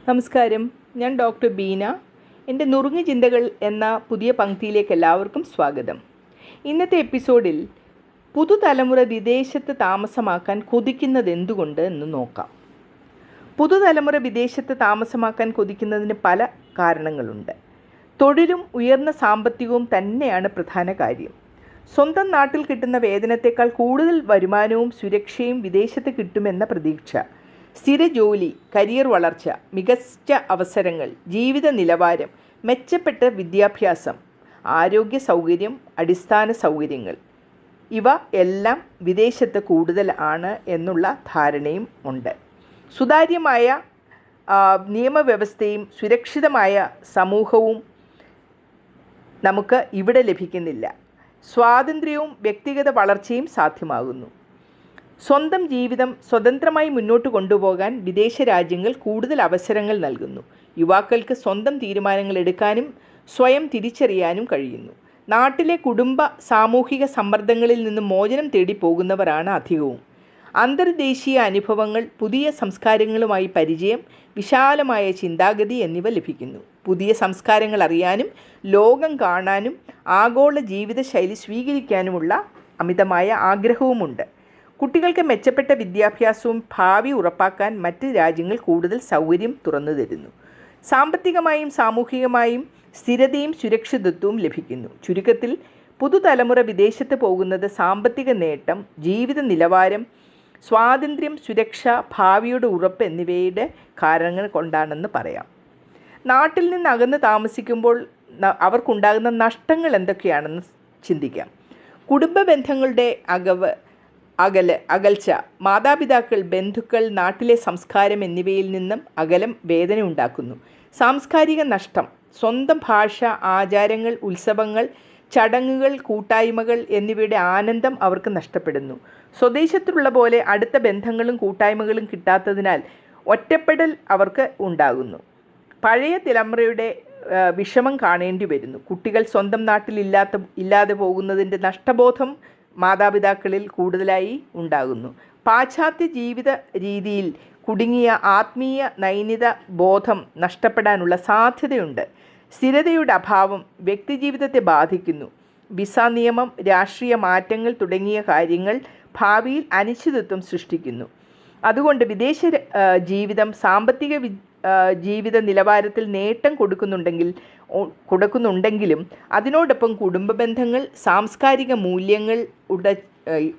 നമസ്കാരം, ഞാൻ ഡോക്ടർ ബീന. എൻ്റെ നുറുങ്ങ് ചിന്തകൾ എന്ന പുതിയ പങ്ക്തിയിലേക്ക് എല്ലാവർക്കും സ്വാഗതം. ഇന്നത്തെ എപ്പിസോഡിൽ പുതുതലമുറ വിദേശത്ത് താമസമാക്കാൻ കൊതിക്കുന്നത് എന്തുകൊണ്ട് എന്ന് നോക്കാം. പുതുതലമുറ വിദേശത്ത് താമസമാക്കാൻ കൊതിക്കുന്നതിന് പല കാരണങ്ങളുണ്ട്. തൊഴിലും ഉയർന്ന സാമ്പത്തികവും തന്നെയാണ് പ്രധാന കാര്യം. സ്വന്തം നാട്ടിൽ കിട്ടുന്ന വേതനത്തേക്കാൾ കൂടുതൽ വരുമാനവും സുരക്ഷയും വിദേശത്ത് കിട്ടുമെന്ന പ്രതീക്ഷ, സ്ഥിര ജോലി, കരിയർ വളർച്ച, മികച്ച അവസരങ്ങൾ, ജീവിത നിലവാരം, മെച്ചപ്പെട്ട വിദ്യാഭ്യാസം, ആരോഗ്യ സൗകര്യം, അടിസ്ഥാന സൗകര്യങ്ങൾ, ഇവ എല്ലാം വിദേശത്ത് കൂടുതൽ ആണ് എന്നുള്ള ധാരണയും ഉണ്ട്. സുതാര്യമായ നിയമവ്യവസ്ഥയും സുരക്ഷിതമായ സമൂഹവും നമുക്ക് ഇവിടെ ലഭിക്കുന്നില്ല. സ്വാതന്ത്ര്യവും വ്യക്തിഗത വളർച്ചയും സാധ്യമാകുന്നു. സ്വന്തം ജീവിതം സ്വതന്ത്രമായി മുന്നോട്ട് കൊണ്ടുപോകാൻ വിദേശ രാജ്യങ്ങൾ കൂടുതൽ അവസരങ്ങൾ നൽകുന്നു. യുവാക്കൾക്ക് സ്വന്തം തീരുമാനങ്ങൾ എടുക്കാനും സ്വയം തിരിച്ചറിയാനും കഴിയുന്നു. നാട്ടിലെ കുടുംബ സാമൂഹിക സമ്മർദ്ദങ്ങളിൽ നിന്ന് മോചനം തേടി പോകുന്നവരാണ് അധികവും. അന്തർദേശീയ അനുഭവങ്ങൾ, പുതിയ സംസ്കാരങ്ങളുമായി പരിചയം, വിശാലമായ ചിന്താഗതി എന്നിവ ലഭിക്കുന്നു. പുതിയ സംസ്കാരങ്ങൾ അറിയാനും ലോകം കാണാനും ആഗോള ജീവിതശൈലി സ്വീകരിക്കാനുമുള്ള അമിതമായ ആഗ്രഹവുമുണ്ട്. കുട്ടികൾക്ക് മെച്ചപ്പെട്ട വിദ്യാഭ്യാസവും ഭാവി ഉറപ്പാക്കാൻ മറ്റ് രാജ്യങ്ങൾ കൂടുതൽ സൗകര്യം തുറന്നു തരുന്നു. സാമ്പത്തികമായും സാമൂഹികമായും സ്ഥിരതയും സുരക്ഷിതത്വവും ലഭിക്കുന്നു. ചുരുക്കത്തിൽ, പുതുതലമുറ വിദേശത്ത് പോകുന്നത് സാമ്പത്തിക നേട്ടം, ജീവിത നിലവാരം, സ്വാതന്ത്ര്യം, സുരക്ഷ, ഭാവിയുടെ ഉറപ്പ് എന്നിവയുടെ കാരണങ്ങൾ കൊണ്ടാണെന്ന് പറയാം. നാട്ടിൽ നിന്ന് അകന്ന് താമസിക്കുമ്പോൾ അവർക്കുണ്ടാകുന്ന നഷ്ടങ്ങൾ എന്തൊക്കെയാണെന്ന് ചിന്തിക്കാം. കുടുംബ ബന്ധങ്ങളുടെ അകൽച്ച, മാതാപിതാക്കൾ, ബന്ധുക്കൾ, നാട്ടിലെ സംസ്കാരം എന്നിവയിൽ നിന്നും അകലം വേദന ഉണ്ടാക്കുന്നു. സാംസ്കാരിക നഷ്ടം, സ്വന്തം ഭാഷ, ആചാരങ്ങൾ, ഉത്സവങ്ങൾ, ചടങ്ങുകൾ, കൂട്ടായ്മകൾ എന്നിവയുടെ ആനന്ദം അവർക്ക് നഷ്ടപ്പെടുന്നു. സ്വദേശത്തുള്ള പോലെ അടുത്ത ബന്ധങ്ങളും കൂട്ടായ്മകളും കിട്ടാത്തതിനാൽ ഒറ്റപ്പെടൽ അവർക്ക് ഉണ്ടാകുന്നു. പഴയ തലമുറയുടെ വിഷമം കാണേണ്ടി വരുന്നു. കുട്ടികൾ സ്വന്തം നാട്ടിൽ ഇല്ലാതെ പോകുന്നതിൻ്റെ നഷ്ടബോധം മാതാപിതാക്കളിൽ കൂടുതലായി ഉണ്ടാകുന്നു. പാശ്ചാത്യ ജീവിത രീതിയിൽ കുടുങ്ങിയ ആത്മീയ നൈതിക ബോധം നഷ്ടപ്പെടാനുള്ള സാധ്യതയുണ്ട്. സ്ഥിരതയുടെ അഭാവം വ്യക്തിജീവിതത്തെ ബാധിക്കുന്നു. വിസ നിയമം, രാഷ്ട്രീയ മാറ്റങ്ങൾ തുടങ്ങിയ കാര്യങ്ങൾ ഭാവിയിൽ അനിശ്ചിതത്വം സൃഷ്ടിക്കുന്നു. അതുകൊണ്ട് വിദേശ ജീവിതം സാമ്പത്തിക ജീവിത നിലവാരത്തിൽ നേട്ടം കൊടുക്കുന്നുണ്ടെങ്കിലും അതിനോടൊപ്പം കുടുംബ ബന്ധങ്ങൾ, സാംസ്കാരിക മൂല്യങ്ങൾ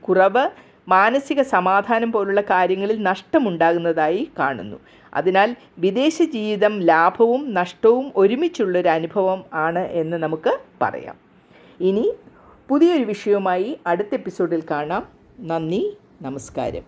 കുറവ്, മാനസിക സമാധാനം പോലുള്ള കാര്യങ്ങളിൽ നഷ്ടമുണ്ടാകുന്നതായി കാണുന്നു. അതിനാൽ വിദേശ ജീവിതം ലാഭവും നഷ്ടവും ഒരുമിച്ചുള്ളൊരു അനുഭവം ആണ് എന്ന് നമുക്ക് പറയാം. ഇനി പുതിയൊരു വിഷയവുമായി അടുത്ത എപ്പിസോഡിൽ കാണാം. നന്ദി, നമസ്കാരം.